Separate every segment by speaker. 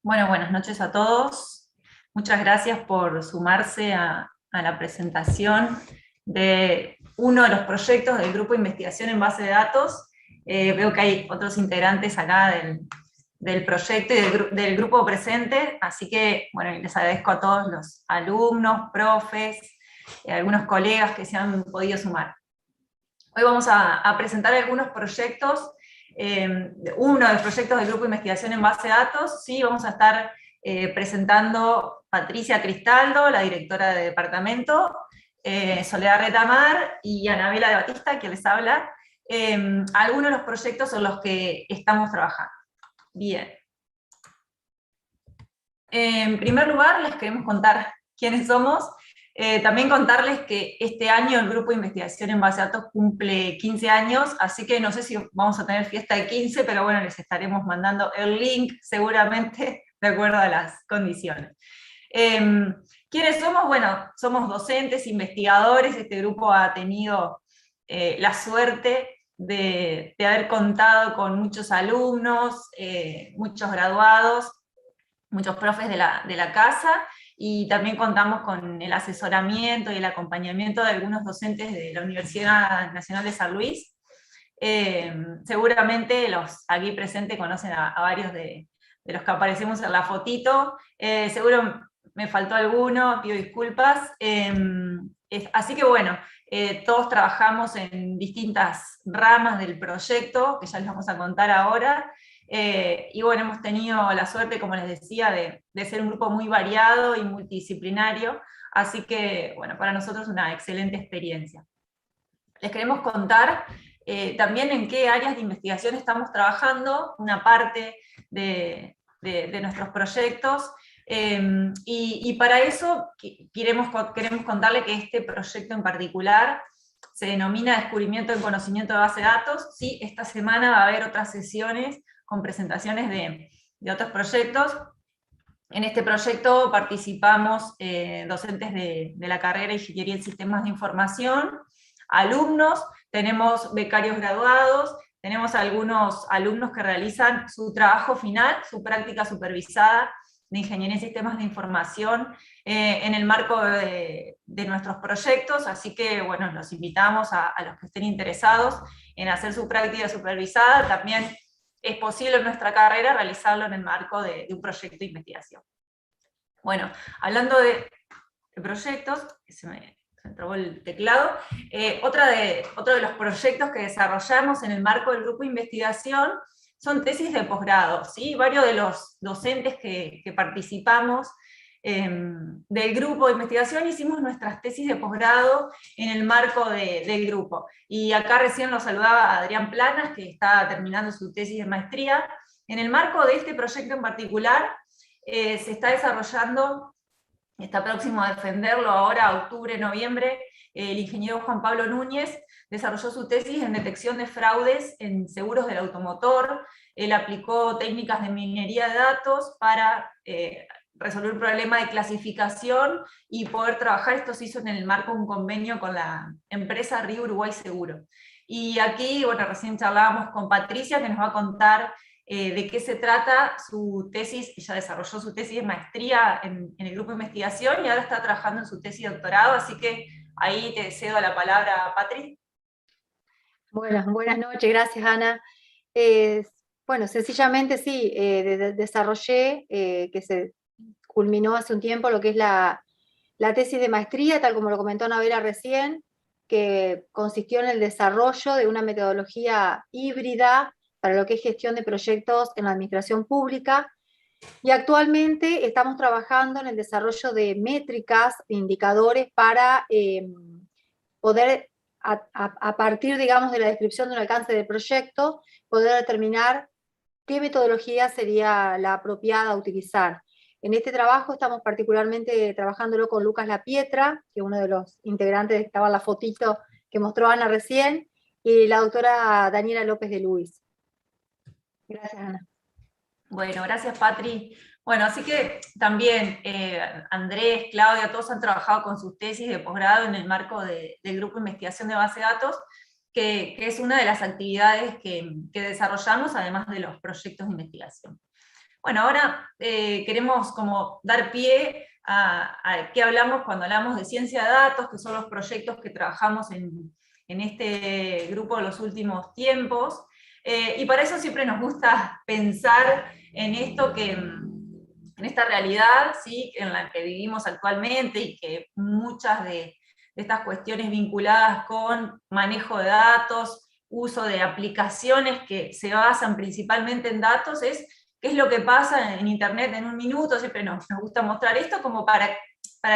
Speaker 1: Bueno, buenas noches a todos. Muchas gracias por sumarse a la presentación de uno de los proyectos del Grupo de Investigación en Base de Datos. Veo que hay otros integrantes acá del proyecto y del grupo presente, así que bueno, les agradezco a todos los alumnos, profes, algunos colegas que se han podido sumar. Hoy vamos a presentar algunos proyectos, uno de los proyectos del Grupo de Investigación en Base de Datos. Sí, vamos a estar presentando Patricia Cristaldo, la directora de departamento, Soledad Retamar y Anabela de Batista, que les habla, algunos de los proyectos en los que estamos trabajando. Bien. En primer lugar, les queremos contar quiénes somos. También contarles que este año el Grupo de Investigación en Base de Datos cumple 15 años, así que no sé si vamos a tener fiesta de 15, pero bueno, les estaremos mandando el link seguramente de acuerdo a las condiciones. ¿Quiénes somos? Bueno, somos docentes, investigadores. Este grupo ha tenido la suerte de haber contado con muchos alumnos, muchos graduados, muchos profes de la casa, y también contamos con el asesoramiento y el acompañamiento de algunos docentes de la Universidad Nacional de San Luis. Seguramente los aquí presentes conocen a varios de los que aparecemos en la fotito. Seguro me faltó alguno, pido disculpas. Así que bueno, todos trabajamos en distintas ramas del proyecto, que ya les vamos a contar ahora. Y bueno, hemos tenido la suerte, como les decía, de ser un grupo muy variado y multidisciplinario, así que bueno, para nosotros es una excelente experiencia. Les queremos contar también en qué áreas de investigación estamos trabajando, una parte de nuestros proyectos, y para eso queremos contarle que este proyecto en particular se denomina Descubrimiento en Conocimiento de Base de Datos. Sí, esta semana va a haber otras sesiones con presentaciones de otros proyectos. En este proyecto participamos docentes de la carrera de Ingeniería en Sistemas de Información, alumnos, tenemos becarios graduados, tenemos algunos alumnos que realizan su trabajo final, su práctica supervisada de Ingeniería en Sistemas de Información en el marco de nuestros proyectos, así que bueno, los invitamos a los que estén interesados en hacer su práctica supervisada. También es posible en nuestra carrera realizarlo en el marco de un proyecto de investigación. Bueno, hablando de proyectos, que se me trabó el teclado, otro de los proyectos que desarrollamos en el marco del grupo de investigación son tesis de posgrado, ¿sí? Varios de los docentes que participamos del grupo de investigación hicimos nuestras tesis de posgrado en el marco del grupo. Y acá recién lo saludaba Adrián Planas, que está terminando su tesis de maestría. En el marco de este proyecto en particular, se está desarrollando, está próximo a defenderlo ahora, octubre, noviembre, el ingeniero Juan Pablo Núñez desarrolló su tesis en detección de fraudes en seguros del automotor. Él aplicó técnicas de minería de datos para resolver un problema de clasificación y poder trabajar. Esto se hizo en el marco de un convenio con la empresa Río Uruguay Seguro. Y aquí, bueno, recién charlábamos con Patricia, que nos va a contar de qué se trata su tesis. Ella desarrolló su tesis de maestría en el grupo de investigación y ahora está trabajando en su tesis de doctorado, así que ahí te cedo la palabra, Patri.
Speaker 2: Buenas noches, gracias Ana. Bueno, sencillamente sí, desarrollé, que se culminó hace un tiempo, lo que es la tesis de maestría, tal como lo comentó Anabela recién, que consistió en el desarrollo de una metodología híbrida para lo que es gestión de proyectos en la administración pública, y actualmente estamos trabajando en el desarrollo de métricas, indicadores para poder, a partir, digamos, de la descripción de un alcance del proyecto, poder determinar qué metodología sería la apropiada a utilizar. En este trabajo estamos particularmente trabajándolo con Lucas Lapietra, que es uno de los integrantes que estaba en la fotito que mostró Ana recién, y la doctora Daniela López de Luis. Gracias, Ana.
Speaker 1: Bueno, gracias, Patri. Bueno, así que también Andrés, Claudia, todos han trabajado con sus tesis de posgrado en el marco del grupo de investigación de base de datos, que es una de las actividades que desarrollamos, además de los proyectos de investigación. Bueno, ahora queremos como dar pie a qué hablamos cuando hablamos de ciencia de datos, que son los proyectos que trabajamos en este grupo en los últimos tiempos. Y para eso siempre nos gusta pensar en esto en esta realidad, ¿sí?, en la que vivimos actualmente, y que muchas de estas cuestiones vinculadas con manejo de datos, uso de aplicaciones que se basan principalmente en datos, es qué es lo que pasa en Internet en un minuto. Siempre nos gusta mostrar esto como ¿para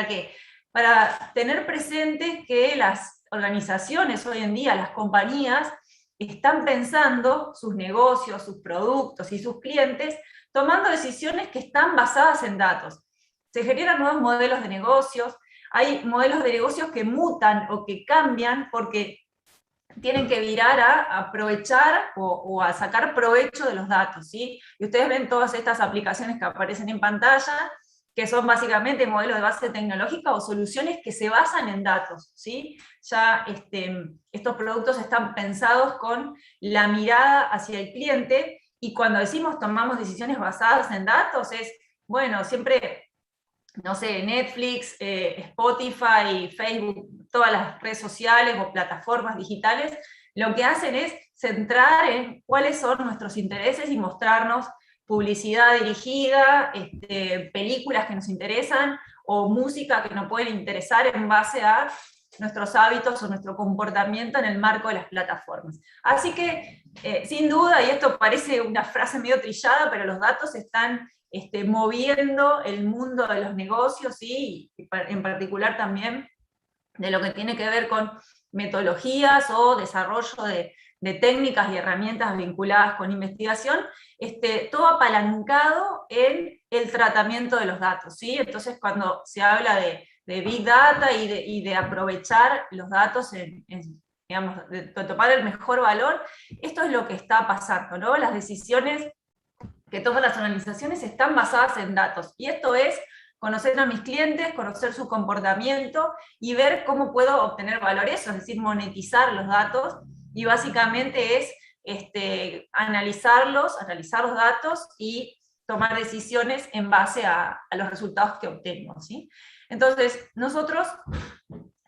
Speaker 1: qué? Para tener presente que las organizaciones hoy en día, las compañías, están pensando sus negocios, sus productos y sus clientes, tomando decisiones que están basadas en datos. Se generan nuevos modelos de negocios, hay modelos de negocios que mutan o que cambian porque tienen que virar a aprovechar o a sacar provecho de los datos, ¿sí? Y ustedes ven todas estas aplicaciones que aparecen en pantalla, que son básicamente modelos de base tecnológica o soluciones que se basan en datos, ¿sí? Ya estos productos están pensados con la mirada hacia el cliente, y cuando decimos tomamos decisiones basadas en datos, es, bueno, siempre, no sé, Netflix, Spotify, Facebook, todas las redes sociales o plataformas digitales, lo que hacen es centrar en cuáles son nuestros intereses y mostrarnos publicidad dirigida, películas que nos interesan, o música que nos pueden interesar en base a nuestros hábitos o nuestro comportamiento en el marco de las plataformas. Así que, sin duda, y esto parece una frase medio trillada, pero los datos están moviendo el mundo de los negocios, ¿sí? Y en particular también de lo que tiene que ver con metodologías o desarrollo de técnicas y herramientas vinculadas con investigación, todo apalancado en el tratamiento de los datos, ¿sí? Entonces, cuando se habla de Big Data y de aprovechar los datos digamos, de tomar el mejor valor, esto es lo que está pasando, ¿no? Las decisiones que todas las organizaciones están basadas en datos, y esto es conocer a mis clientes, conocer su comportamiento y ver cómo puedo obtener valor eso, es decir, monetizar los datos, y básicamente es analizar los datos y tomar decisiones en base a los resultados que obtenemos, ¿sí? Entonces, nosotros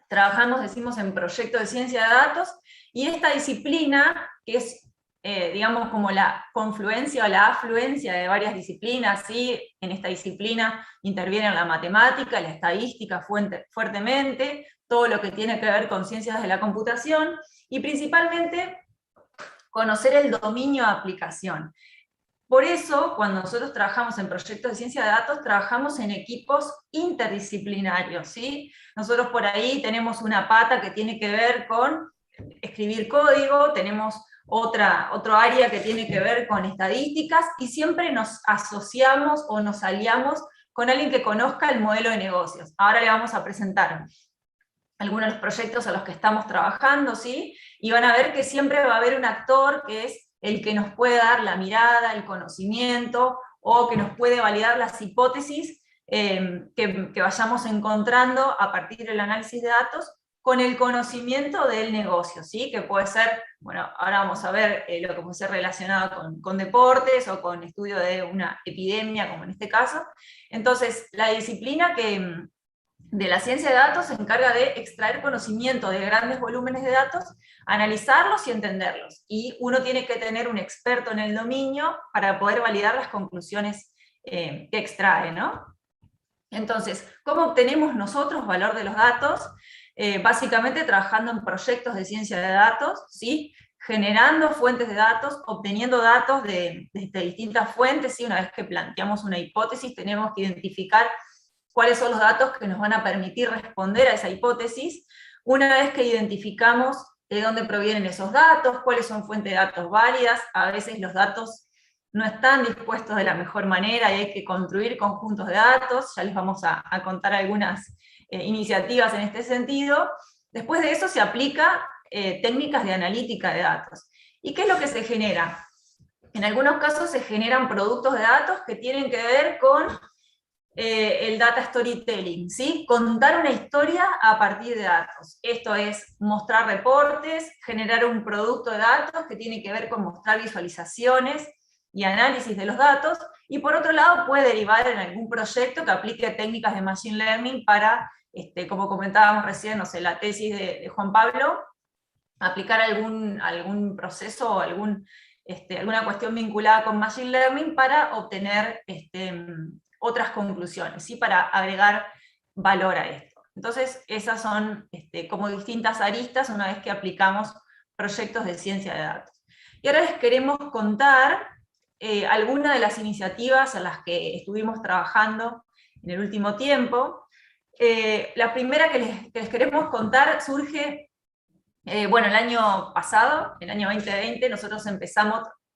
Speaker 1: trabajamos, decimos, en proyectos de ciencia de datos, y esta disciplina, que es digamos, como la confluencia o la afluencia de varias disciplinas, ¿sí? En esta disciplina intervienen la matemática, la estadística fuertemente, todo lo que tiene que ver con ciencias de la computación, y principalmente conocer el dominio de aplicación. Por eso, cuando nosotros trabajamos en proyectos de ciencia de datos, trabajamos en equipos interdisciplinarios, ¿sí? Nosotros por ahí tenemos una pata que tiene que ver con escribir código, tenemos otro área que tiene que ver con estadísticas, y siempre nos asociamos o nos aliamos con alguien que conozca el modelo de negocios. Ahora le vamos a presentar algunos de los proyectos a los que estamos trabajando, ¿sí? Y van a ver que siempre va a haber un actor que es el que nos puede dar la mirada, el conocimiento, o que nos puede validar las hipótesis que vayamos encontrando a partir del análisis de datos, con el conocimiento del negocio, ¿sí? Que puede ser, bueno, ahora vamos a ver lo que puede ser relacionado con deportes, o con estudio de una epidemia, como en este caso. Entonces, la disciplina de la ciencia de datos se encarga de extraer conocimiento de grandes volúmenes de datos, analizarlos y entenderlos. Y uno tiene que tener un experto en el dominio para poder validar las conclusiones que extrae, ¿no? Entonces, ¿cómo obtenemos nosotros valor de los datos? Básicamente trabajando en proyectos de ciencia de datos, ¿sí? Generando fuentes de datos, obteniendo datos de distintas fuentes, ¿sí? Una vez que planteamos una hipótesis, tenemos que identificar cuáles son los datos que nos van a permitir responder a esa hipótesis. Una vez que identificamos de dónde provienen esos datos, cuáles son fuentes de datos válidas, a veces los datos no están dispuestos de la mejor manera y hay que construir conjuntos de datos, ya les vamos a contar algunas iniciativas en este sentido. Después de eso se aplica técnicas de analítica de datos. ¿Y qué es lo que se genera? En algunos casos se generan productos de datos que tienen que ver con el data storytelling, ¿sí? Contar una historia a partir de datos. Esto es mostrar reportes, generar un producto de datos que tiene que ver con mostrar visualizaciones, y análisis de los datos, y por otro lado puede derivar en algún proyecto que aplique técnicas de Machine Learning para, como comentábamos recién, no sé, la tesis de Juan Pablo, aplicar algún proceso o alguna cuestión vinculada con Machine Learning para obtener otras conclusiones, ¿sí? Para agregar valor a esto. Entonces, esas son como distintas aristas una vez que aplicamos proyectos de ciencia de datos. Y ahora les queremos contar algunas de las iniciativas en las que estuvimos trabajando en el último tiempo. La primera que les queremos contar surge, bueno, el año pasado, el año 2020, nosotros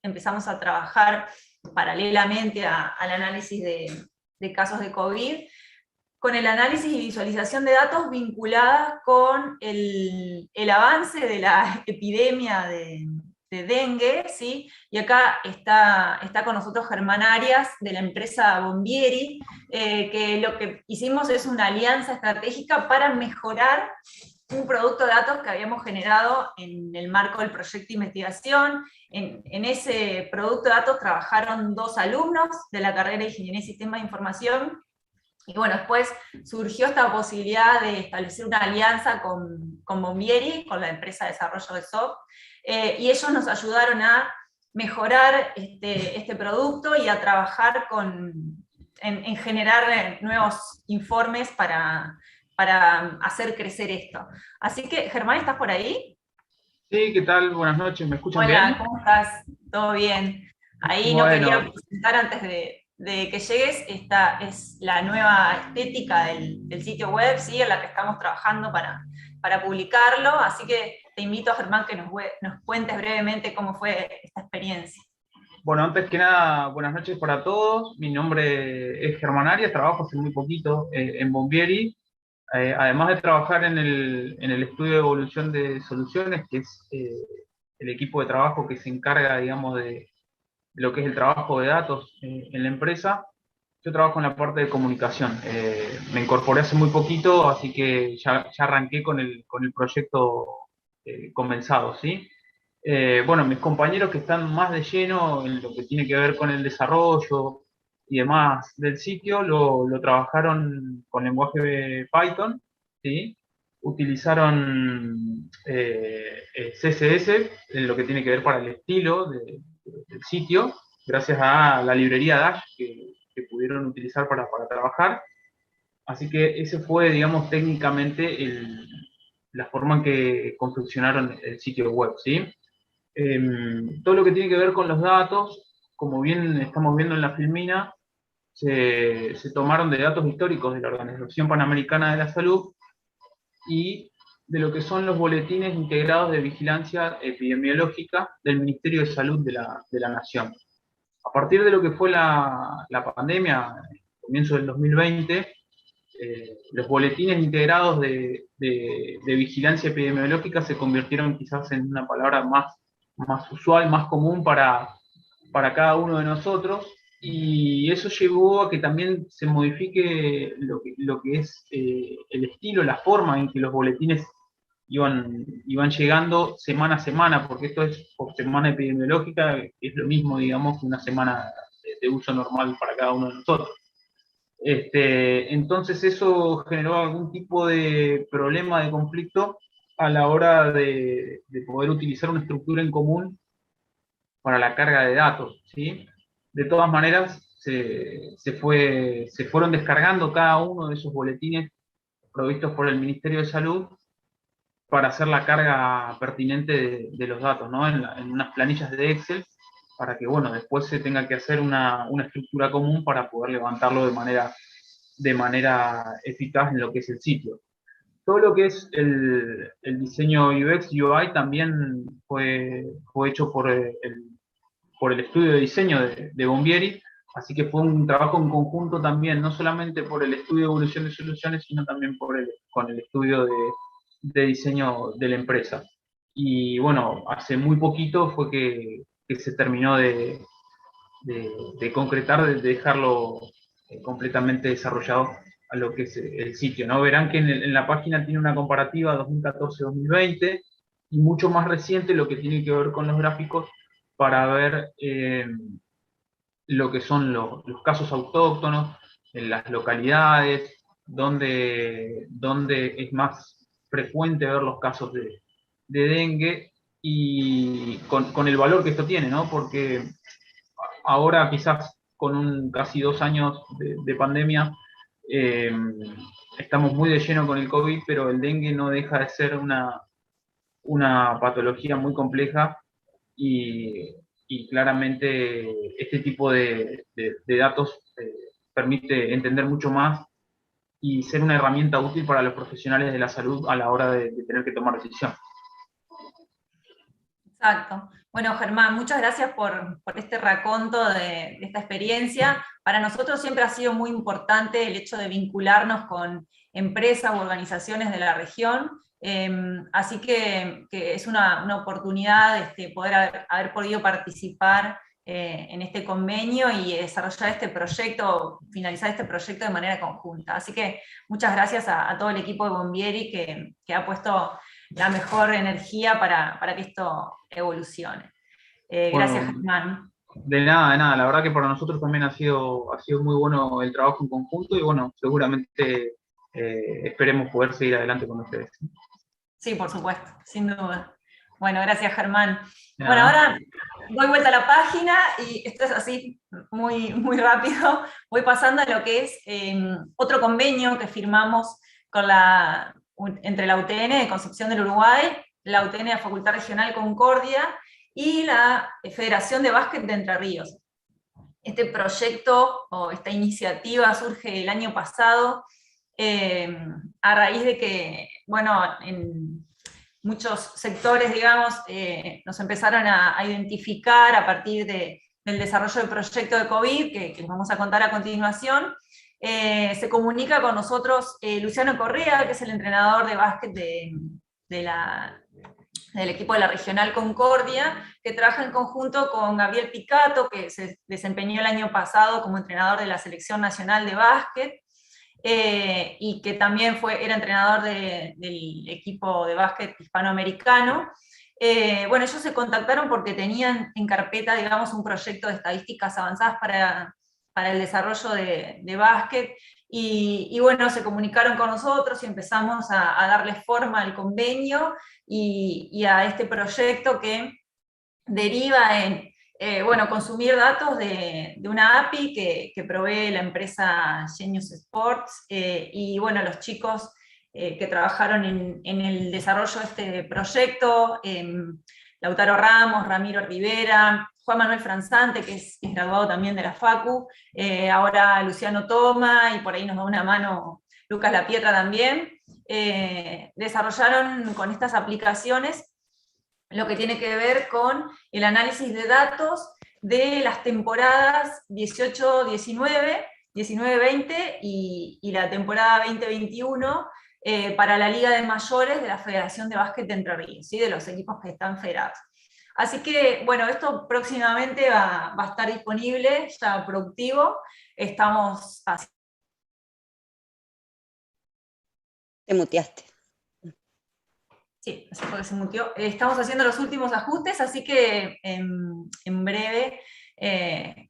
Speaker 1: empezamos a trabajar paralelamente al análisis de casos de COVID, con el análisis y visualización de datos vinculada con el avance de la epidemia de dengue, ¿sí? Y acá está con nosotros Germán Arias, de la empresa Bombieri, que lo que hicimos es una alianza estratégica para mejorar un producto de datos que habíamos generado en el marco del proyecto de investigación. En ese producto de datos trabajaron 2 alumnos de la carrera de Ingeniería y Sistemas de Información, y bueno, después surgió esta posibilidad de establecer una alianza con Bombieri, con la empresa de desarrollo de SOC, y ellos nos ayudaron a mejorar este producto y a trabajar en generar nuevos informes para hacer crecer esto. Así que, Germán, ¿estás por ahí?
Speaker 3: Sí, ¿qué tal? Buenas noches, ¿me escuchan
Speaker 1: Hola,
Speaker 3: bien?
Speaker 1: ¿cómo estás? ¿Todo bien? Ahí no quería
Speaker 3: Bueno,
Speaker 1: presentar antes de que llegues, esta es la nueva estética del sitio web, ¿sí? En la que estamos trabajando para publicarlo, así que te invito a Germán que nos cuentes brevemente cómo fue esta experiencia.
Speaker 3: bueno, antes que nada, buenas noches para todos. Mi nombre es Germán Arias, trabajo hace muy poquito en Bombieri. Además de trabajar en el estudio de evolución de soluciones, que es el equipo de trabajo que se encarga, digamos, de lo que es el trabajo de datos en la empresa, yo trabajo en la parte de comunicación. Me incorporé hace muy poquito, así que ya arranqué con el proyecto comenzado, ¿sí? Bueno, mis compañeros que están más de lleno en lo que tiene que ver con el desarrollo y demás del sitio, lo trabajaron con lenguaje de Python, ¿sí? Utilizaron CSS en lo que tiene que ver para el estilo del sitio, gracias a la librería Dash que pudieron utilizar para trabajar. Así que ese fue, digamos, técnicamente la forma en que confeccionaron el sitio web, ¿sí? Todo lo que tiene que ver con los datos, como bien estamos viendo en la filmina, se tomaron de datos históricos de la Organización Panamericana de la Salud y de lo que son los boletines integrados de vigilancia epidemiológica del Ministerio de Salud de la Nación. A partir de lo que fue la pandemia, comienzo del 2020, los boletines integrados de vigilancia epidemiológica se convirtieron quizás en una palabra más usual, más común para cada uno de nosotros, y eso llevó a que también se modifique lo que es el estilo, la forma en que los boletines iban llegando semana a semana, porque esto es por semana epidemiológica, es lo mismo, digamos, que una semana de uso normal para cada uno de nosotros. Entonces eso generó algún tipo de problema, de conflicto a la hora de poder utilizar una estructura en común para la carga de datos, ¿sí? De todas maneras, se fueron descargando cada uno de esos boletines provistos por el Ministerio de Salud para hacer la carga pertinente de los datos, ¿no? En unas planillas de Excel, para que, bueno, después se tenga que hacer una estructura común para poder levantarlo de manera eficaz en lo que es el sitio. Todo lo que es el diseño UX, UI también fue hecho por el estudio de diseño de Bombieri, así que fue un trabajo en conjunto también, no solamente por el estudio de evolución de soluciones, sino también con el estudio de diseño de la empresa. Y bueno, hace muy poquito fue que se terminó de concretar, de dejarlo completamente desarrollado a lo que es el sitio, ¿no? Verán que en la página tiene una comparativa 2014-2020 y mucho más reciente lo que tiene que ver con los gráficos para ver lo que son los casos autóctonos, en las localidades, donde es más frecuente ver los casos de dengue, y con el valor que esto tiene, ¿no? Porque ahora quizás con casi 2 años de pandemia, estamos muy de lleno con el COVID, pero el dengue no deja de ser una patología muy compleja, y claramente este tipo de datos permite entender mucho más y ser una herramienta útil para los profesionales de la salud a la hora de tener que tomar decisiones.
Speaker 1: Exacto. Bueno, Germán, muchas gracias por este raconto de esta experiencia. Para nosotros siempre ha sido muy importante el hecho de vincularnos con empresas u organizaciones de la región, así que es una oportunidad poder haber podido participar en este convenio y desarrollar este proyecto, finalizar este proyecto de manera conjunta. Así que muchas gracias a todo el equipo de Bombieri que ha puesto la mejor energía para que esto evolucione. Gracias,
Speaker 3: Bueno,
Speaker 1: Germán.
Speaker 3: de nada, la verdad que para nosotros también ha sido muy bueno el trabajo en conjunto, y bueno, seguramente esperemos poder seguir adelante con ustedes.
Speaker 1: Sí, por supuesto, sin duda. Bueno, gracias, Germán. Bueno,
Speaker 3: Nada.
Speaker 1: ahora doy vuelta a la página y esto es así muy, muy rápido. Voy pasando a lo que es otro convenio que firmamos entre la UTN de Concepción del Uruguay, la UTN de la Facultad Regional Concordia y la Federación de Básquet de Entre Ríos. Este proyecto o esta iniciativa surge el año pasado a raíz de que, bueno, en muchos sectores, digamos, nos empezaron a identificar a partir del desarrollo del proyecto de COVID, que les vamos a contar a continuación. Se comunica con nosotros Luciano Correa, que es el entrenador de básquet del equipo de la Regional Concordia, que trabaja en conjunto con Gabriel Picato, que se desempeñó el año pasado como entrenador de la Selección Nacional de Básquet, y que también era entrenador del equipo de básquet hispanoamericano. Bueno, ellos se contactaron porque tenían en carpeta, digamos, un proyecto de estadísticas avanzadas para el desarrollo de básquet, y bueno, se comunicaron con nosotros y empezamos a darle forma al convenio y a este proyecto que deriva en bueno, consumir datos de una API que provee la empresa Genius Sports, y bueno, los chicos que trabajaron en el desarrollo de este proyecto, Lautaro Ramos, Ramiro Rivera, Juan Manuel Franzante, que es graduado también de la Facu, ahora Luciano Toma, y por ahí nos da una mano Lucas Lapietra también, desarrollaron con estas aplicaciones lo que tiene que ver con el análisis de datos de las temporadas 18-19, 19-20 y la temporada 20-21 para la Liga de Mayores de la Federación de Básquet de Entre Ríos, ¿sí? De los equipos que están federados. Así que, bueno, esto próximamente va a estar disponible, ya productivo. Estamos haciendo...
Speaker 4: Te muteaste.
Speaker 1: Sí, así fue que se muteó. Estamos haciendo los últimos ajustes, así que en breve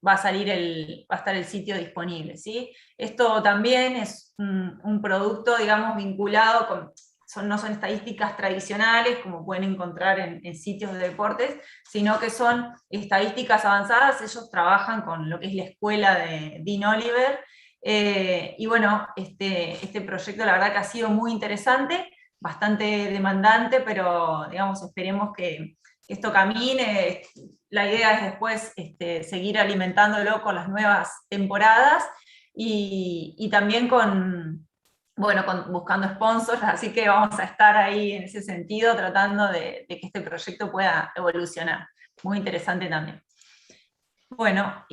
Speaker 1: va a estar el sitio disponible, ¿sí? Esto también es un producto, digamos, vinculado no son estadísticas tradicionales, como pueden encontrar en sitios de deportes, sino que son estadísticas avanzadas. Ellos trabajan con lo que es la escuela de Dean Oliver, y bueno, este proyecto la verdad que ha sido muy interesante, bastante demandante, pero digamos, esperemos que esto camine. La idea es después seguir alimentándolo con las nuevas temporadas y también buscando sponsors, así que vamos a estar ahí en ese sentido tratando de que este proyecto pueda evolucionar. Muy interesante también. Bueno,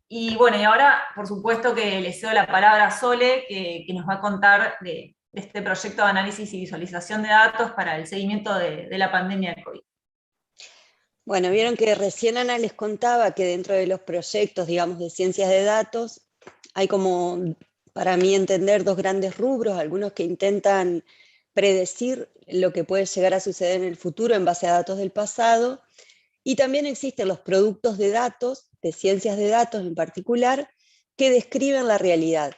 Speaker 1: y ahora, por supuesto que le cedo la palabra a Sole, que nos va a contar de este proyecto de análisis y visualización de datos para el seguimiento de la pandemia de COVID.
Speaker 4: Bueno, vieron que recién Ana les contaba que dentro de los proyectos, digamos, de ciencias de datos, hay como, para mí entender, dos grandes rubros, algunos que intentan predecir lo que puede llegar a suceder en el futuro en base a datos del pasado, y también existen los productos de datos de ciencias de datos en particular, que describen la realidad.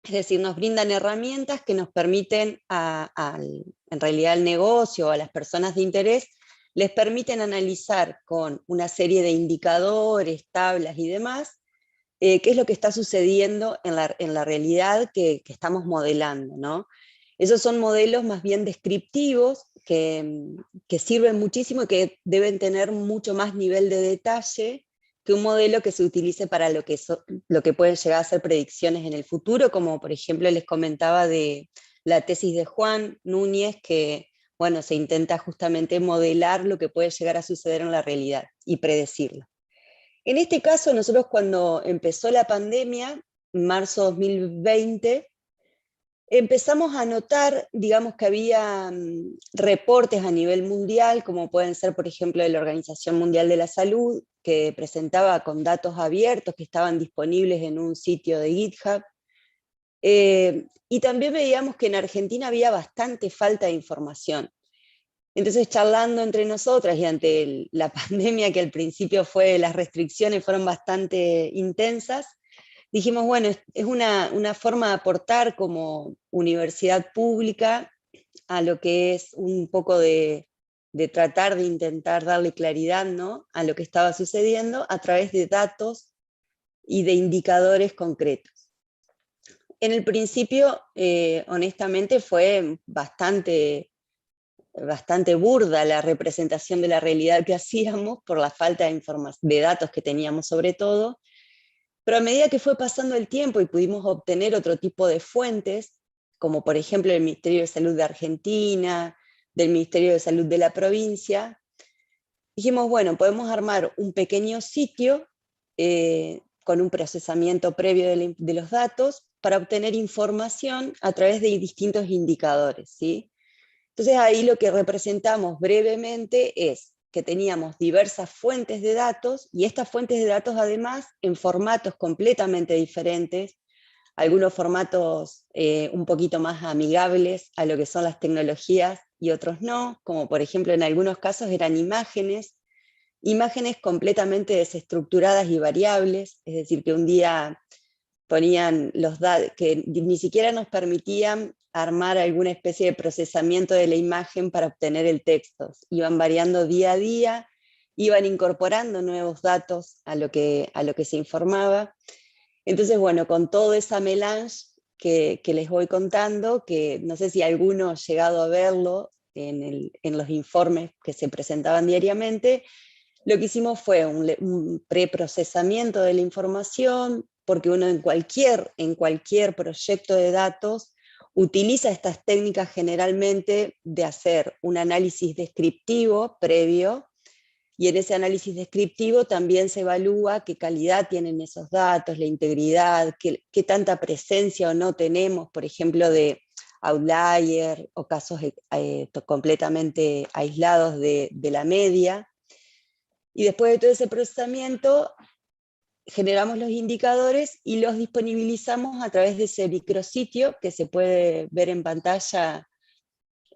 Speaker 4: Es decir, nos brindan herramientas que nos permiten, en realidad al negocio o a las personas de interés, les permiten analizar con una serie de indicadores, tablas y demás, qué es lo que está sucediendo en la realidad que estamos modelando, ¿no? Esos son modelos más bien descriptivos que sirven muchísimo y que deben tener mucho más nivel de detalle que un modelo que se utilice para lo que pueden llegar a ser predicciones en el futuro, como por ejemplo les comentaba de la tesis de Juan Núñez, que bueno, se intenta justamente modelar lo que puede llegar a suceder en la realidad y predecirlo. En este caso, nosotros cuando empezó la pandemia, en marzo de 2020, empezamos a notar, digamos, que había reportes a nivel mundial, como pueden ser, por ejemplo, de la Organización Mundial de la Salud, que presentaba con datos abiertos que estaban disponibles en un sitio de GitHub. Y también veíamos que en Argentina había bastante falta de información. Entonces, charlando entre nosotras y ante la pandemia, que al principio las restricciones fueron bastante intensas, dijimos, bueno, es una forma de aportar como universidad pública a lo que es un poco de tratar de intentar darle claridad, ¿no?, a lo que estaba sucediendo a través de datos y de indicadores concretos. En el principio, honestamente, fue bastante burda la representación de la realidad que hacíamos por la falta de datos que teníamos sobre todo, pero a medida que fue pasando el tiempo y pudimos obtener otro tipo de fuentes, como por ejemplo el Ministerio de Salud de Argentina, del Ministerio de Salud de la provincia, dijimos, bueno, podemos armar un pequeño sitio con un procesamiento previo de los datos para obtener información a través de distintos indicadores, ¿sí? Entonces ahí lo que representamos brevemente es que teníamos diversas fuentes de datos, y estas fuentes de datos además en formatos completamente diferentes, algunos formatos un poquito más amigables a lo que son las tecnologías y otros no, como por ejemplo en algunos casos eran imágenes completamente desestructuradas y variables, es decir, que un día ponían los datos, que ni siquiera nos permitían armar alguna especie de procesamiento de la imagen para obtener el texto. Iban variando día a día, iban incorporando nuevos datos a lo que se informaba. Entonces, bueno, con toda esa melange que les voy contando, que no sé si alguno ha llegado a verlo en los informes que se presentaban diariamente, lo que hicimos fue un preprocesamiento de la información, porque uno en cualquier proyecto de datos utiliza estas técnicas generalmente de hacer un análisis descriptivo previo, y en ese análisis descriptivo también se evalúa qué calidad tienen esos datos, la integridad, qué tanta presencia o no tenemos, por ejemplo, de outlier o casos completamente aislados de la media. Y después de todo ese procesamiento, generamos los indicadores y los disponibilizamos a través de ese micrositio que se puede ver en pantalla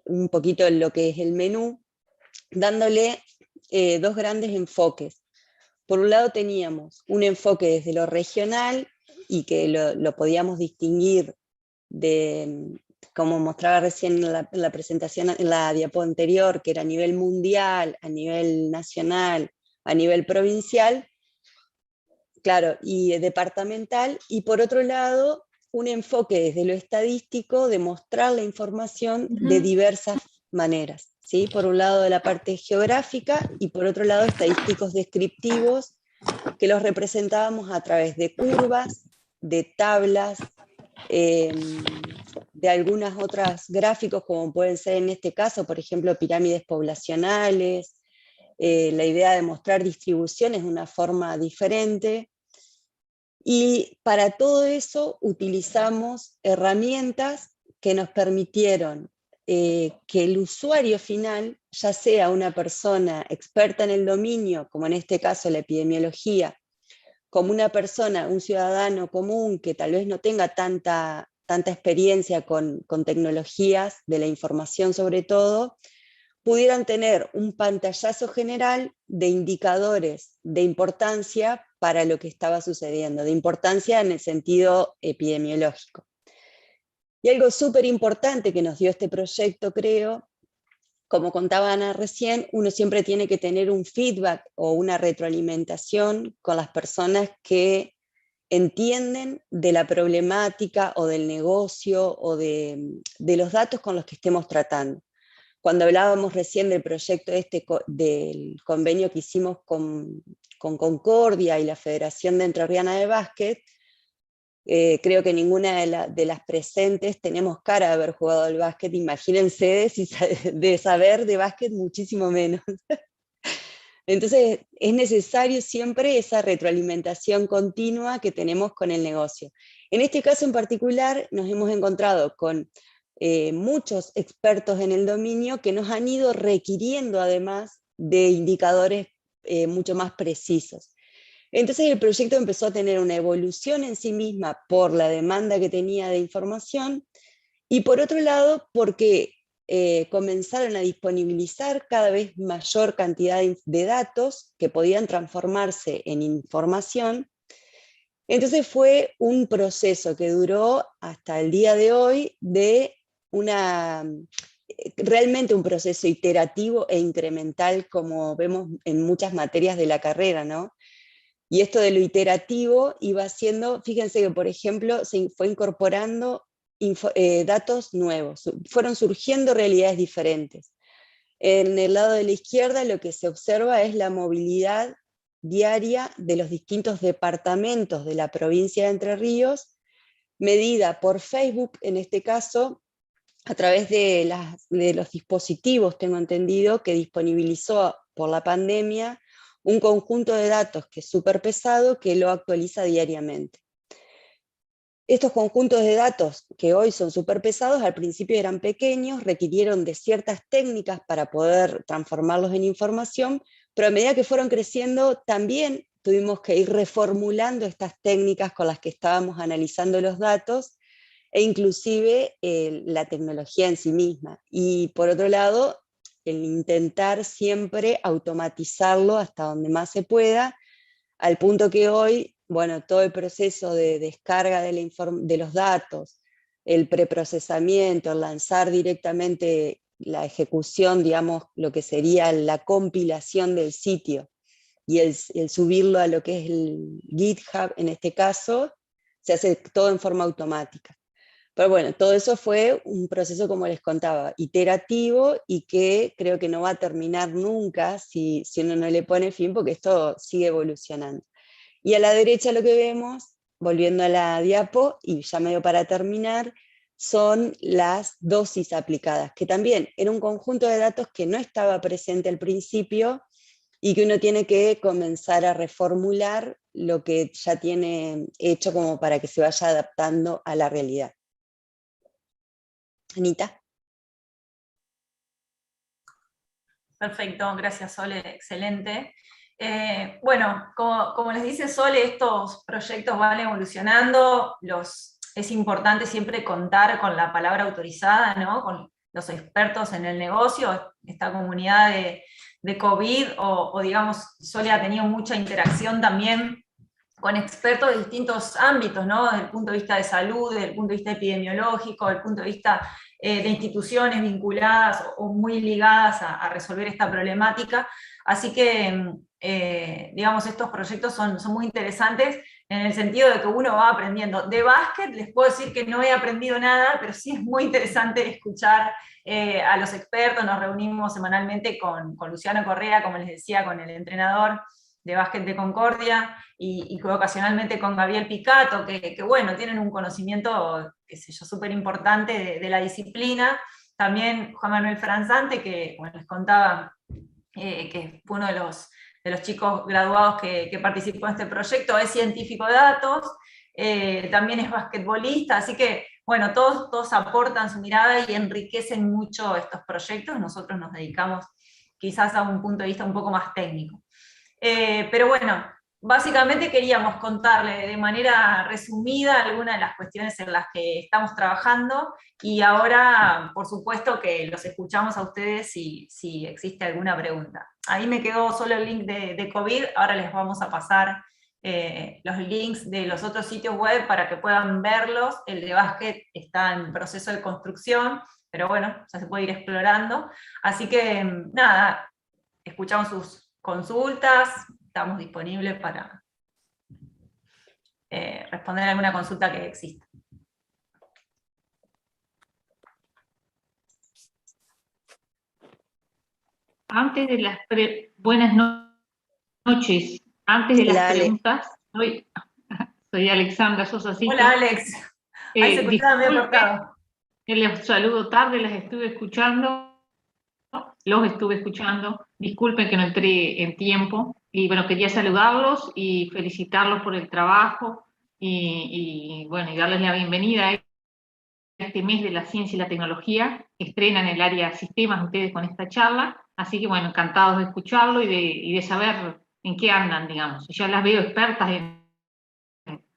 Speaker 4: un poquito en lo que es el menú, dándole dos grandes enfoques. Por un lado teníamos un enfoque desde lo regional, y que lo podíamos distinguir de, como mostraba recién en la presentación, en la diapo anterior, que era a nivel mundial, a nivel nacional, a nivel provincial, claro, y departamental, y por otro lado, un enfoque desde lo estadístico de mostrar la información de diversas maneras, ¿sí? Por un lado de la parte geográfica, y por otro lado estadísticos descriptivos, que los representábamos a través de curvas, de tablas, de algunas otras gráficos, como pueden ser en este caso, por ejemplo, pirámides poblacionales, la idea de mostrar distribuciones de una forma diferente. Y para todo eso utilizamos herramientas que nos permitieron que el usuario final, ya sea una persona experta en el dominio, como en este caso la epidemiología, como una persona, un ciudadano común que tal vez no tenga tanta experiencia con tecnologías de la información sobre todo, pudieran tener un pantallazo general de indicadores de importancia para lo que estaba sucediendo, de importancia en el sentido epidemiológico. Y algo súper importante que nos dio este proyecto, creo, como contaba Ana recién, uno siempre tiene que tener un feedback o una retroalimentación con las personas que entienden de la problemática o del negocio o de los datos con los que estemos tratando. Cuando hablábamos recién del proyecto del convenio que hicimos con Concordia y la Federación de Entrerriana de Básquet, creo que ninguna de las presentes tenemos cara de haber jugado al básquet, imagínense de saber de básquet muchísimo menos. Entonces es necesario siempre esa retroalimentación continua que tenemos con el negocio. En este caso en particular nos hemos encontrado con muchos expertos en el dominio que nos han ido requiriendo además de indicadores mucho más precisos. Entonces el proyecto empezó a tener una evolución en sí misma por la demanda que tenía de información y por otro lado porque comenzaron a disponibilizar cada vez mayor cantidad de datos que podían transformarse en información. Entonces fue un proceso que duró hasta el día de hoy de realmente un proceso iterativo e incremental como vemos en muchas materias de la carrera, ¿no? Y esto de lo iterativo iba haciendo, fíjense que por ejemplo se fue incorporando datos nuevos, fueron surgiendo realidades diferentes. En el lado de la izquierda lo que se observa es la movilidad diaria de los distintos departamentos de la provincia de Entre Ríos, medida por Facebook en este caso, a través de los dispositivos, tengo entendido, que disponibilizó por la pandemia, un conjunto de datos que es súper pesado, que lo actualiza diariamente. Estos conjuntos de datos, que hoy son súper pesados, al principio eran pequeños, requirieron de ciertas técnicas para poder transformarlos en información, pero a medida que fueron creciendo, también tuvimos que ir reformulando estas técnicas con las que estábamos analizando los datos, e inclusive la tecnología en sí misma. Y por otro lado, el intentar siempre automatizarlo hasta donde más se pueda, al punto que hoy, bueno, todo el proceso de descarga de los datos, el preprocesamiento, el lanzar directamente la ejecución, digamos, lo que sería la compilación del sitio, y el subirlo a lo que es el GitHub en este caso, se hace todo en forma automática. Pero bueno, todo eso fue un proceso, como les contaba, iterativo y que creo que no va a terminar nunca si uno no le pone fin, porque esto sigue evolucionando. Y a la derecha lo que vemos, volviendo a la diapo, y ya medio para terminar, son las dosis aplicadas, que también era un conjunto de datos que no estaba presente al principio y que uno tiene que comenzar a reformular lo que ya tiene hecho como para que se vaya adaptando a la realidad. Anita.
Speaker 1: Perfecto, gracias Sole, excelente. Bueno, como les dice Sole, estos proyectos van evolucionando, es importante siempre contar con la palabra autorizada, ¿no? Con los expertos en el negocio, esta comunidad de COVID, o digamos, Sole ha tenido mucha interacción también con expertos de distintos ámbitos, ¿no? Desde el punto de vista de salud, desde el punto de vista epidemiológico, desde el punto de vista de instituciones vinculadas o muy ligadas a resolver esta problemática. Así que, digamos, estos proyectos son muy interesantes en el sentido de que uno va aprendiendo. De básquet les puedo decir que no he aprendido nada, pero sí es muy interesante escuchar a los expertos. Nos reunimos semanalmente con Luciano Correa, como les decía, con el entrenador de básquet de Concordia, y ocasionalmente con Gabriel Picato, que bueno, tienen un conocimiento, qué sé yo, súper importante de la disciplina. También Juan Manuel Franzante, que bueno, les contaba, que fue uno de los chicos graduados que participó en este proyecto, es científico de datos, también es basquetbolista, así que bueno, todos aportan su mirada y enriquecen mucho estos proyectos. Nosotros nos dedicamos quizás a un punto de vista un poco más técnico. Pero bueno, básicamente queríamos contarle de manera resumida algunas de las cuestiones en las que estamos trabajando, y ahora, por supuesto, que los escuchamos a ustedes si existe alguna pregunta. Ahí me quedó solo el link de COVID, ahora les vamos a pasar los links de los otros sitios web para que puedan verlos. El de básquet está en proceso de construcción, pero bueno, ya se puede ir explorando. Así que nada, escuchamos sus consultas, estamos disponibles para responder a alguna consulta que exista.
Speaker 5: Antes de las buenas noches, antes de las
Speaker 4: Hola, Ale.
Speaker 5: preguntas, soy Alexandra Sosa Cito.
Speaker 1: Hola, Alex. Ahí se escuchaba medio cortado.
Speaker 5: Les saludo tarde, los estuve escuchando. Disculpen que no entré en tiempo. Y bueno, quería saludarlos y felicitarlos por el trabajo y bueno, y darles la bienvenida a este mes de la ciencia y la tecnología, que estrenan el área sistemas ustedes con esta charla. Así que bueno, encantados de escucharlo y de saber en qué andan, digamos. Ya las veo expertas en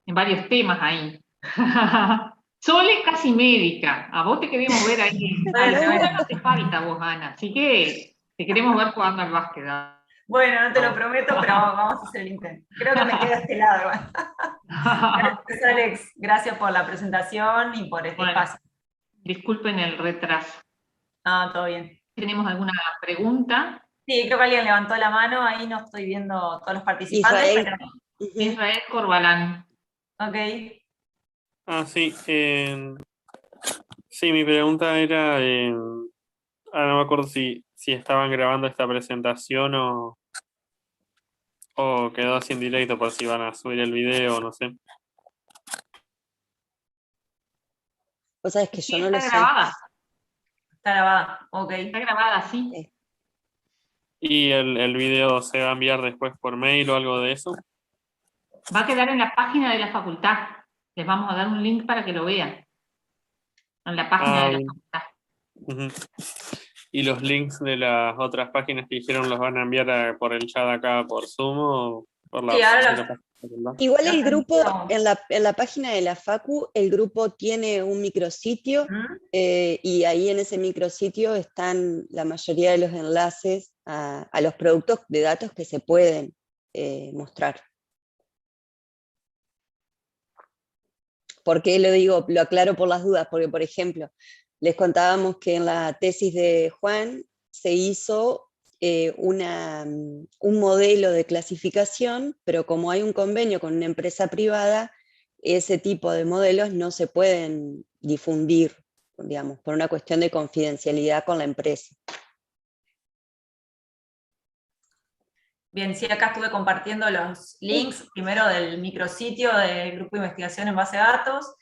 Speaker 5: varios temas ahí. Sol es casi médica, a vos te queremos ver ahí. Altura no te falta vos, Ana, así que te queremos ver jugando al básquet.
Speaker 1: Bueno, no te lo prometo, pero vamos a hacer el intento. Creo que me quedo a este lado. Gracias, Alex. Gracias por la presentación y por este espacio.
Speaker 5: Disculpen el retraso.
Speaker 1: Ah, todo bien.
Speaker 5: ¿Tenemos alguna pregunta?
Speaker 1: Sí, creo que alguien levantó la mano, ahí no estoy viendo todos los participantes.
Speaker 4: Israel.
Speaker 1: Pero...
Speaker 5: Israel Corbalán.
Speaker 1: Ok.
Speaker 6: Sí. Sí, mi pregunta era, no me acuerdo si estaban grabando esta presentación o quedó así en directo por si van a subir el video, no sé.
Speaker 4: Vos sabés que yo no lo sé.
Speaker 5: Está grabada.
Speaker 1: Está grabada, ok.
Speaker 5: Está grabada, sí.
Speaker 6: ¿Y el video se va a enviar después por mail o algo de eso?
Speaker 5: Va a quedar en la página de la facultad. Les vamos a dar un link para que lo vean. En la página de la facultad.
Speaker 6: ¿Y los links de las otras páginas que dijeron los van a enviar por el chat acá por Zoom o por la página?
Speaker 4: Igual el grupo, en la página de la Facu, el grupo tiene un micrositio y ahí en ese micrositio están la mayoría de los enlaces a los productos de datos que se pueden mostrar. ¿Por qué lo digo? Lo aclaro por las dudas, porque por ejemplo, les contábamos que en la tesis de Juan se hizo un modelo de clasificación, pero como hay un convenio con una empresa privada, ese tipo de modelos no se pueden difundir, digamos, por una cuestión de confidencialidad con la empresa.
Speaker 1: Bien, sí, acá estuve compartiendo los links, primero del micrositio del Grupo de Investigación en Base de Datos.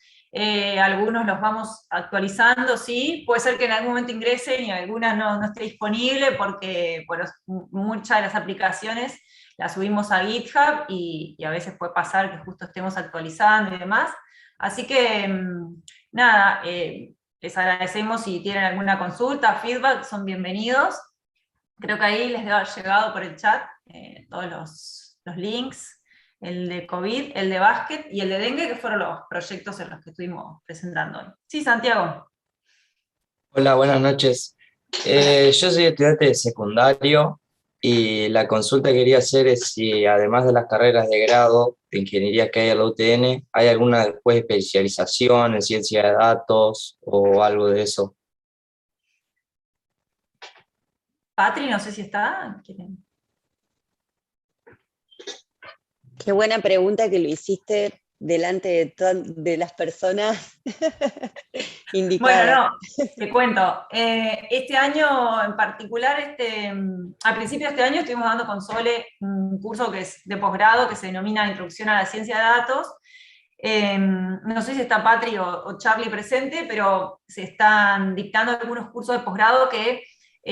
Speaker 1: Algunos los vamos actualizando, sí, puede ser que en algún momento ingresen y algunas no esté disponible porque muchas de las aplicaciones las subimos a GitHub y a veces puede pasar que justo estemos actualizando y demás. Así que, nada, les agradecemos si tienen alguna consulta, feedback, son bienvenidos. Creo que ahí les debe haber llegado por el chat todos los links, el de COVID, el de básquet y el de dengue, que fueron los proyectos en los que estuvimos presentando hoy. Sí, Santiago.
Speaker 7: Hola, buenas noches. Yo soy estudiante de secundario y la consulta que quería hacer es si además de las carreras de grado de ingeniería que hay en la UTN, ¿hay alguna después especialización en ciencia de datos o algo de eso?
Speaker 1: Patri, no sé si está. ¿Quieren?
Speaker 4: Qué buena pregunta que lo hiciste delante de las personas indicadas.
Speaker 1: Bueno, no, te cuento. Este año en particular, al principio de este año estuvimos dando con Sole un curso que es de posgrado que se denomina Introducción a la Ciencia de Datos. No sé si está Patri o Charlie presente, pero se están dictando algunos cursos de posgrado que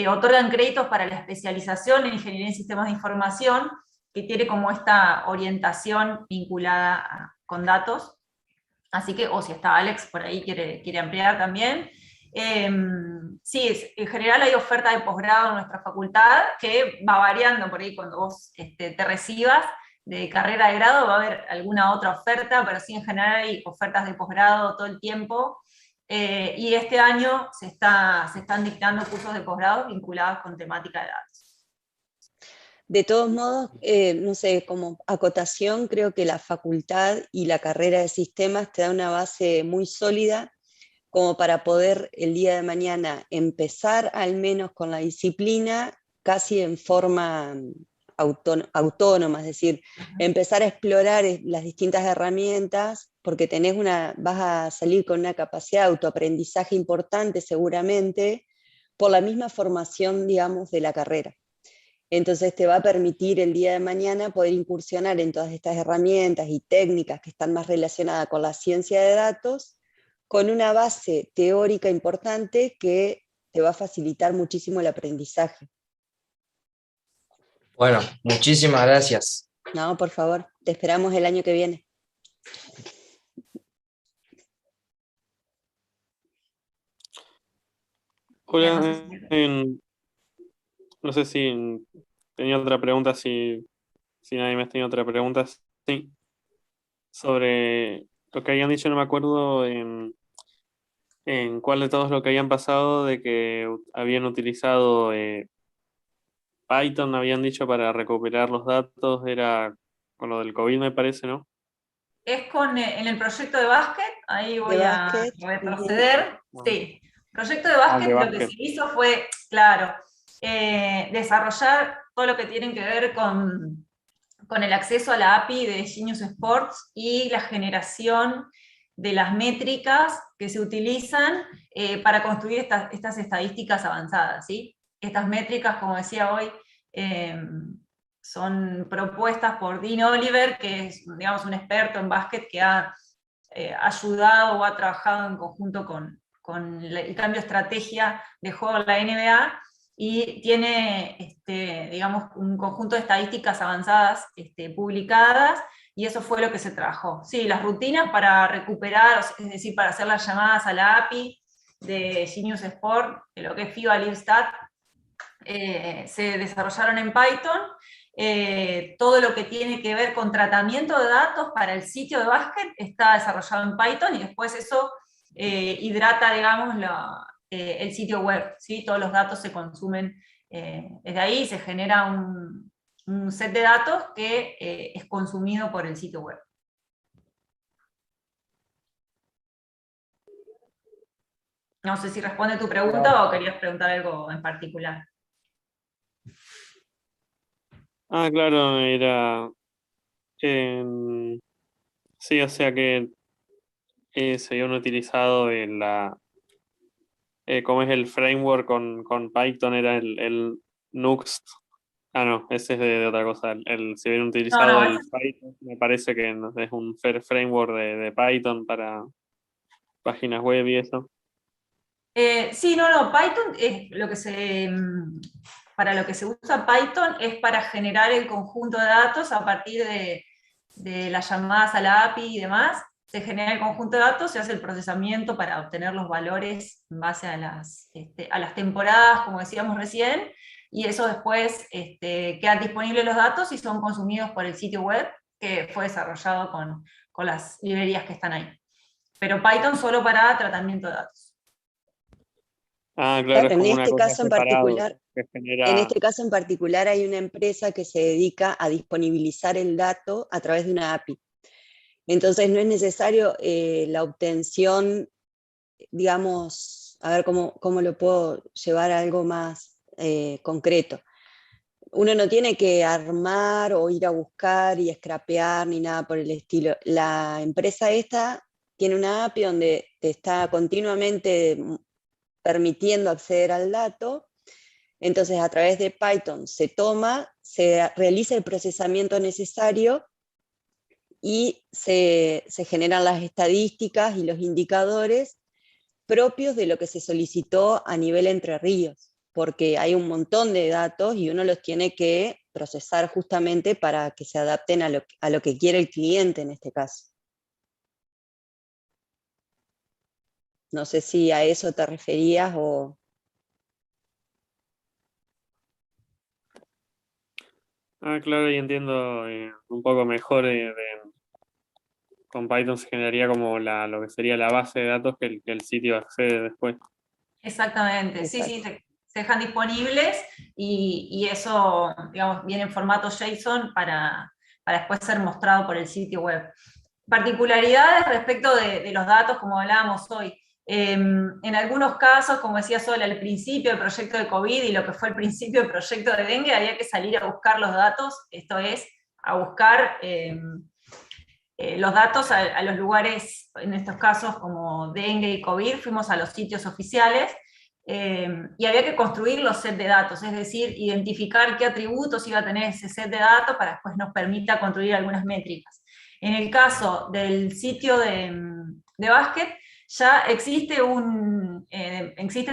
Speaker 1: otorgan créditos para la especialización en Ingeniería en Sistemas de Información, que tiene como esta orientación vinculada con datos. Así que, o si está Alex por ahí, quiere ampliar también. Sí, en general hay oferta de posgrado en nuestra facultad, que va variando por ahí cuando vos te recibas, de carrera de grado, va a haber alguna otra oferta, pero sí en general hay ofertas de posgrado todo el tiempo. Y este año se están dictando cursos de posgrado vinculados con temática de datos.
Speaker 4: De todos modos, no sé, como acotación, creo que la facultad y la carrera de sistemas te da una base muy sólida como para poder el día de mañana empezar al menos con la disciplina casi en forma autónoma, es decir, empezar a explorar las distintas herramientas, porque vas a salir con una capacidad de autoaprendizaje importante seguramente, por la misma formación, digamos, de la carrera. Entonces te va a permitir el día de mañana poder incursionar en todas estas herramientas y técnicas que están más relacionadas con la ciencia de datos, con una base teórica importante que te va a facilitar muchísimo el aprendizaje.
Speaker 7: Bueno, muchísimas gracias.
Speaker 4: No, por favor, te esperamos el año que viene.
Speaker 6: Hola, no sé si tenía otra pregunta, si nadie más tenía otra pregunta. Sí, sobre lo que habían dicho, no me acuerdo en cuál de todos lo que habían pasado, de que habían utilizado Python, habían dicho, para recuperar los datos, era con lo del COVID, me parece, ¿no?
Speaker 1: Es en el proyecto de básquet, ahí voy a retroceder. Sí, proyecto de básquet, lo que se hizo fue, claro, desarrollar todo lo que tiene que ver con el acceso a la API de Genius Sports y la generación de las métricas que se utilizan para construir estas estadísticas avanzadas, ¿sí? Estas métricas, como decía hoy, son propuestas por Dean Oliver, que es, digamos, un experto en básquet que ha ayudado o ha trabajado en conjunto con el cambio de estrategia de juego en la NBA, y tiene, digamos, un conjunto de estadísticas avanzadas publicadas, y eso fue lo que se trabajó. Sí, las rutinas para recuperar, es decir, para hacer las llamadas a la API de Genius Sport, de lo que es FIBA LiveStat, se desarrollaron en Python. Todo lo que tiene que ver con tratamiento de datos para el sitio de básquet está desarrollado en Python, y después eso hidrata, digamos, el sitio web, ¿sí? Todos los datos se consumen desde ahí, se genera un set de datos que es consumido por el sitio web. No sé si responde tu pregunta o querías preguntar algo en particular.
Speaker 6: Ah, claro, era... sí, o sea que se habían utilizado en ¿cómo es el framework con Python? Era el Nuxt. Ah, no, ese es de otra cosa. Si habían utilizado el Python, me parece que es un framework de Python para páginas web y eso.
Speaker 1: Sí, no, Python es lo que para lo que se usa Python es para generar el conjunto de datos a partir de las llamadas a la API y demás. Se genera el conjunto de datos, se hace el procesamiento para obtener los valores en base a las temporadas, como decíamos recién, y eso después quedan disponibles los datos y son consumidos por el sitio web que fue desarrollado con las librerías que están ahí. Pero Python solo para tratamiento de datos.
Speaker 6: Ah, claro, es
Speaker 4: en
Speaker 6: como
Speaker 4: este
Speaker 6: una cosa
Speaker 4: caso en
Speaker 6: separada
Speaker 4: particular,
Speaker 6: que genera...
Speaker 4: En este caso en particular hay una empresa que se dedica a disponibilizar el dato a través de una API. Entonces no es necesario la obtención, digamos, a ver cómo lo puedo llevar a algo más concreto. Uno no tiene que armar o ir a buscar y scrapear ni nada por el estilo. La empresa esta tiene una API donde te está continuamente permitiendo acceder al dato. Entonces, a través de Python se realiza el procesamiento necesario y se generan las estadísticas y los indicadores propios de lo que se solicitó a nivel Entre Ríos, porque hay un montón de datos y uno los tiene que procesar justamente para que se adapten a lo que quiere el cliente en este caso. No sé si a eso te referías o...
Speaker 6: Ah, claro, y entiendo un poco mejor. Con Python se generaría como lo que sería la base de datos que el sitio accede después.
Speaker 1: Exactamente, sí, sí, se dejan disponibles y eso, digamos, viene en formato JSON para después ser mostrado por el sitio web. Particularidades respecto de los datos, como hablábamos hoy. En algunos casos, como decía Sol, al principio del proyecto de COVID y lo que fue el principio del proyecto de dengue, había que salir a buscar los datos, esto es, a buscar los datos a los lugares, en estos casos como dengue y COVID, fuimos a los sitios oficiales y había que construir los sets de datos, es decir, identificar qué atributos iba a tener ese set de datos para después nos permita construir algunas métricas. En el caso del sitio de básquet, ya existen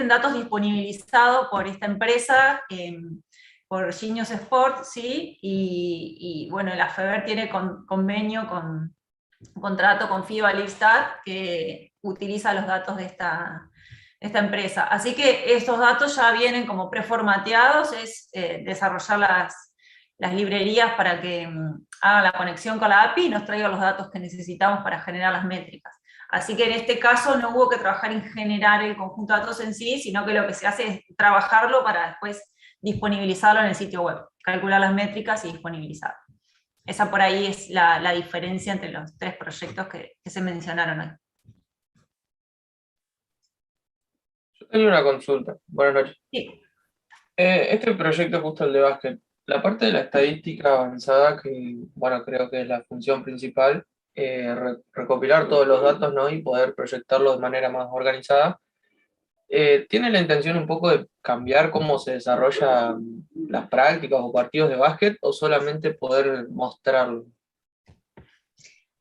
Speaker 1: datos disponibilizados por esta empresa, por Genius Sport, ¿sí? Y bueno, la FEBER tiene convenio con contrato con FIBA Livestat que utiliza los datos de esta empresa. Así que estos datos ya vienen como preformateados, es desarrollar las librerías para que hagan la conexión con la API y nos traigan los datos que necesitamos para generar las métricas. Así que en este caso no hubo que trabajar en generar el conjunto de datos en sí, sino que lo que se hace es trabajarlo para después disponibilizarlo en el sitio web, calcular las métricas y disponibilizarlo. Esa por ahí es la diferencia entre los tres proyectos que se mencionaron hoy.
Speaker 8: Yo tenía una consulta. Buenas noches.
Speaker 1: Sí.
Speaker 8: Este proyecto, justo el de básquet, la parte de la estadística avanzada, que bueno, creo que es la función principal, recopilar todos los datos, ¿no? Y poder proyectarlos de manera más organizada. ¿Tiene la intención un poco de cambiar cómo se desarrollan las prácticas o partidos de básquet o solamente poder mostrarlo?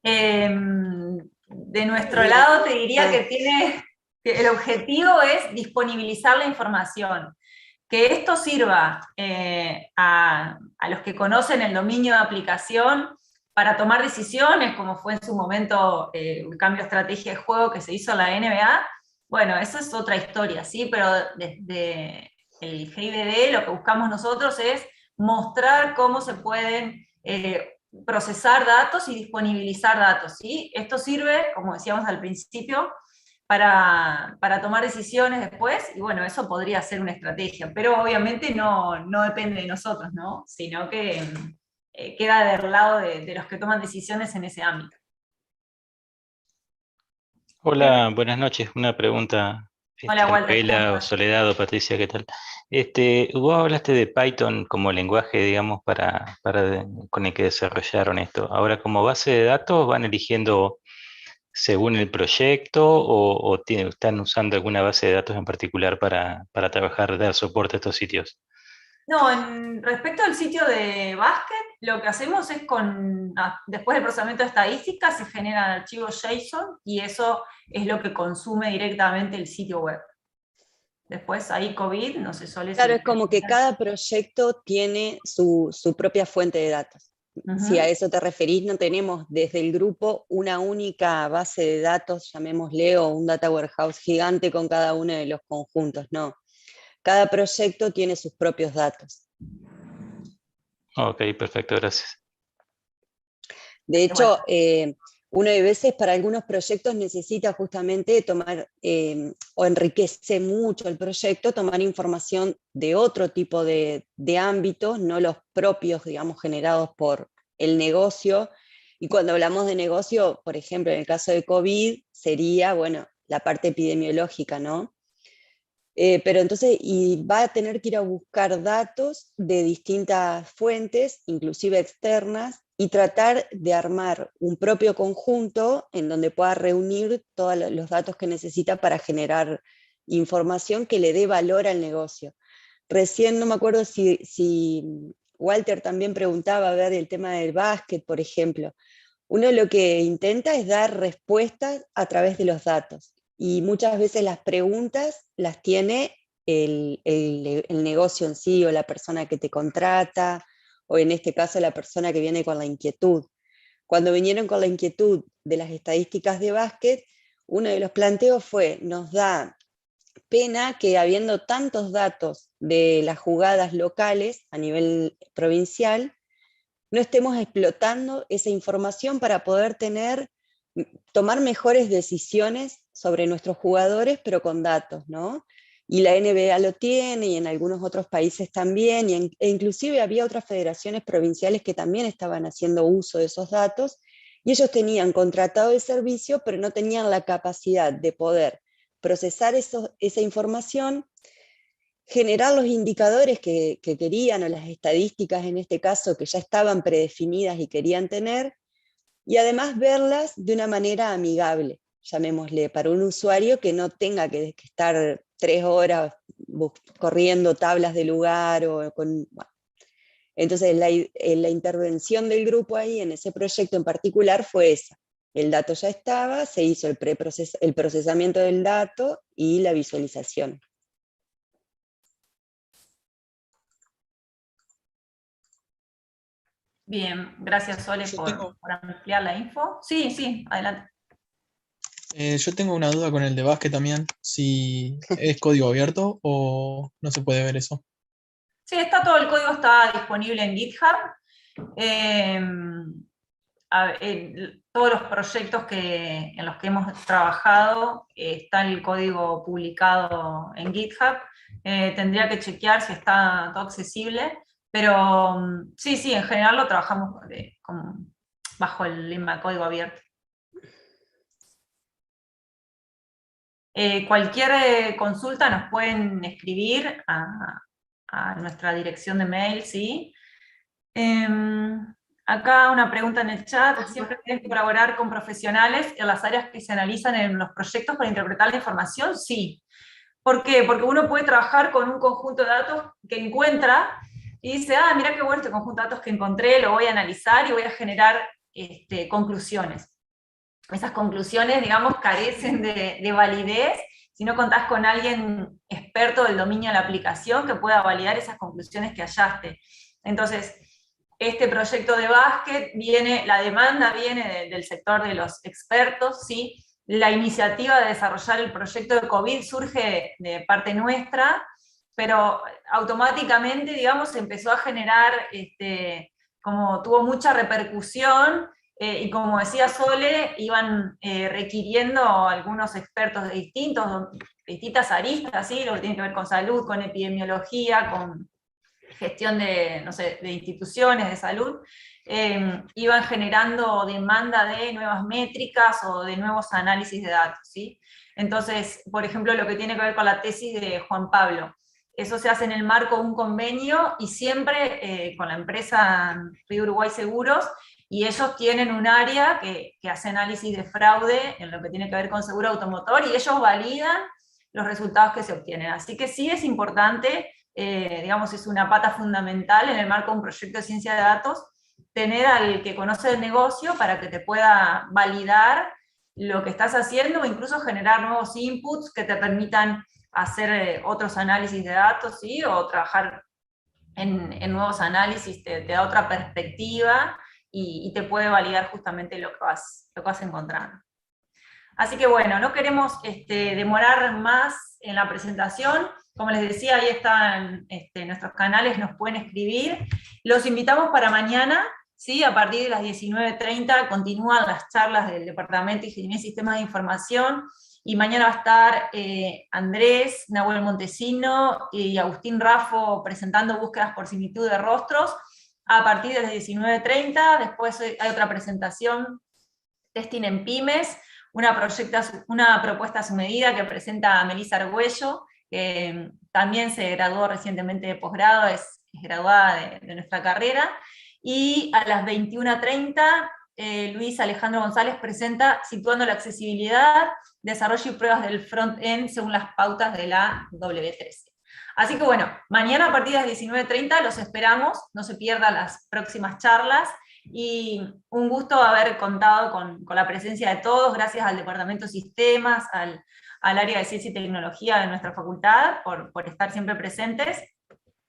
Speaker 1: De nuestro lado te diría que el objetivo es disponibilizar la información. Que esto sirva a los que conocen el dominio de aplicación para tomar decisiones, como fue en su momento el cambio de estrategia de juego que se hizo en la NBA, bueno, eso es otra historia, ¿sí? Pero desde el GIDD lo que buscamos nosotros es mostrar cómo se pueden procesar datos y disponibilizar datos, ¿sí? Esto sirve, como decíamos al principio, para tomar decisiones después, y bueno, eso podría ser una estrategia, pero obviamente no depende de nosotros, ¿no? Sino que queda del lado de los que toman decisiones en ese ámbito.
Speaker 9: Hola, buenas noches. Una pregunta,
Speaker 1: Hola, Walter, ¿cómo
Speaker 9: Rafaela o
Speaker 1: estás?
Speaker 9: Soledad o Patricia, ¿qué tal? Vos hablaste de Python como lenguaje, digamos, con el que desarrollaron esto. Ahora, como base de datos, ¿van eligiendo según el proyecto o están usando alguna base de datos en particular para trabajar, dar soporte a estos sitios?
Speaker 1: No, respecto al sitio de básquet, lo que hacemos es después del procesamiento de estadísticas se generan archivos JSON y eso es lo que consume directamente el sitio web. Después ahí COVID no se suele...
Speaker 4: Claro, es como que cada proyecto tiene su propia fuente de datos. Si a eso te referís, no tenemos desde el grupo una única base de datos, llamémosle, o un data warehouse gigante con cada uno de los conjuntos, no. Cada proyecto tiene sus propios datos.
Speaker 9: Ok, perfecto, gracias.
Speaker 4: De hecho, uno de veces para algunos proyectos necesita justamente tomar, o enriquece mucho el proyecto, tomar información de otro tipo de ámbitos, no los propios, digamos, generados por el negocio. Y cuando hablamos de negocio, por ejemplo, en el caso de COVID, sería, bueno, la parte epidemiológica, ¿no? Pero entonces, y va a tener que ir a buscar datos de distintas fuentes, inclusive externas, y tratar de armar un propio conjunto en donde pueda reunir todos los datos que necesita para generar información que le dé valor al negocio. Recién no me acuerdo si Walter también preguntaba, a ver, el tema del básquet, por ejemplo. Uno lo que intenta es dar respuestas a través de los datos. Y muchas veces las preguntas las tiene el negocio en sí, o la persona que te contrata, o en este caso la persona que viene con la inquietud. Cuando vinieron con la inquietud de las estadísticas de básquet, uno de los planteos fue, nos da pena que habiendo tantos datos de las jugadas locales a nivel provincial, no estemos explotando esa información para poder tomar mejores decisiones sobre nuestros jugadores, pero con datos, ¿no? Y la NBA lo tiene, y en algunos otros países también, e inclusive había otras federaciones provinciales que también estaban haciendo uso de esos datos, y ellos tenían contratado el servicio, pero no tenían la capacidad de poder procesar esa información, generar los indicadores que querían, o las estadísticas en este caso, que ya estaban predefinidas y querían tener, y además verlas de una manera amigable, llamémosle, para un usuario que no tenga que estar 3 horas corriendo tablas de lugar. Bueno. Entonces la intervención del grupo ahí en ese proyecto en particular fue esa. El dato ya estaba, se hizo el procesamiento del dato y la visualización.
Speaker 1: Bien, gracias Sole por ampliar la info. Sí, sí, adelante.
Speaker 10: Yo tengo una duda con el de básquet también, si es código abierto o no se puede ver eso.
Speaker 1: Sí, todo el código está disponible en GitHub. Todos los proyectos en los que hemos trabajado está el código publicado en GitHub. Tendría que chequear si está todo accesible, pero sí, en general lo trabajamos bajo el lema de código abierto. Cualquier consulta nos pueden escribir a nuestra dirección de mail, ¿sí? Acá una pregunta en el chat: ¿siempre tienes que colaborar con profesionales en las áreas que se analizan en los proyectos para interpretar la información? Sí. ¿Por qué? Porque uno puede trabajar con un conjunto de datos que encuentra y dice, mira qué bueno este conjunto de datos que encontré, lo voy a analizar y voy a generar conclusiones. Esas conclusiones, digamos, carecen de validez si no contás con alguien experto del dominio de la aplicación que pueda validar esas conclusiones que hallaste. Entonces, este proyecto de básquet la demanda viene del sector de los expertos, ¿sí? La iniciativa de desarrollar el proyecto de COVID surge de parte nuestra, pero automáticamente, digamos, se empezó a generar, como tuvo mucha repercusión, y como decía Sole, iban requiriendo algunos expertos de distintas aristas, ¿sí? Lo que tiene que ver con salud, con epidemiología, con gestión de instituciones de salud, iban generando demanda de nuevas métricas o de nuevos análisis de datos, ¿sí? Entonces, por ejemplo, lo que tiene que ver con la tesis de Juan Pablo, eso se hace en el marco de un convenio y siempre con la empresa Río Uruguay Seguros, y ellos tienen un área que hace análisis de fraude en lo que tiene que ver con seguro automotor, y ellos validan los resultados que se obtienen. Así que sí es importante, digamos, es una pata fundamental en el marco de un proyecto de ciencia de datos, tener al que conoce el negocio para que te pueda validar lo que estás haciendo, o incluso generar nuevos inputs que te permitan hacer otros análisis de datos, ¿sí? O trabajar en nuevos análisis, te da otra perspectiva y te puede validar justamente lo que vas encontrando. Así que bueno, no queremos demorar más en la presentación. Como les decía, ahí están nuestros canales, nos pueden escribir. Los invitamos para mañana, ¿sí? A partir de las 19:30 continúan las charlas del Departamento de Ingeniería y Sistemas de Información, y mañana va a estar Andrés, Nahuel Montesino y Agustín Raffo presentando búsquedas por similitud de rostros a partir de las 19:30. Después hay otra presentación, Testing en Pymes, una propuesta a su medida que presenta Melissa Argüello, que también se graduó recientemente de posgrado, es graduada de nuestra carrera. Y a las 21:30, Luis Alejandro González presenta Situando la accesibilidad, desarrollo y pruebas del front-end según las pautas de la W13. Así que bueno, mañana a partir de las 19:30 los esperamos, no se pierdan las próximas charlas, y un gusto haber contado con la presencia de todos, gracias al Departamento de Sistemas, al área de Ciencia y Tecnología de nuestra facultad, por estar siempre presentes,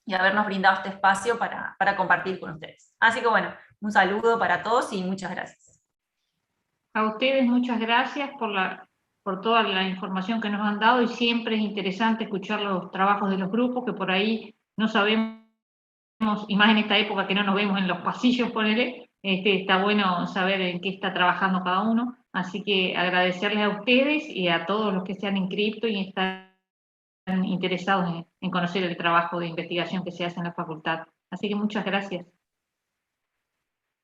Speaker 1: y habernos brindado este espacio para compartir con ustedes. Así que bueno, un saludo para todos y muchas gracias.
Speaker 5: A ustedes muchas gracias por toda la información que nos han dado, y siempre es interesante escuchar los trabajos de los grupos, que por ahí no sabemos y más en esta época que no nos vemos en los pasillos, ponele, está bueno saber en qué está trabajando cada uno. Así que agradecerles a ustedes y a todos los que se han inscrito y están interesados en conocer el trabajo de investigación que se hace en la facultad. Así que muchas gracias.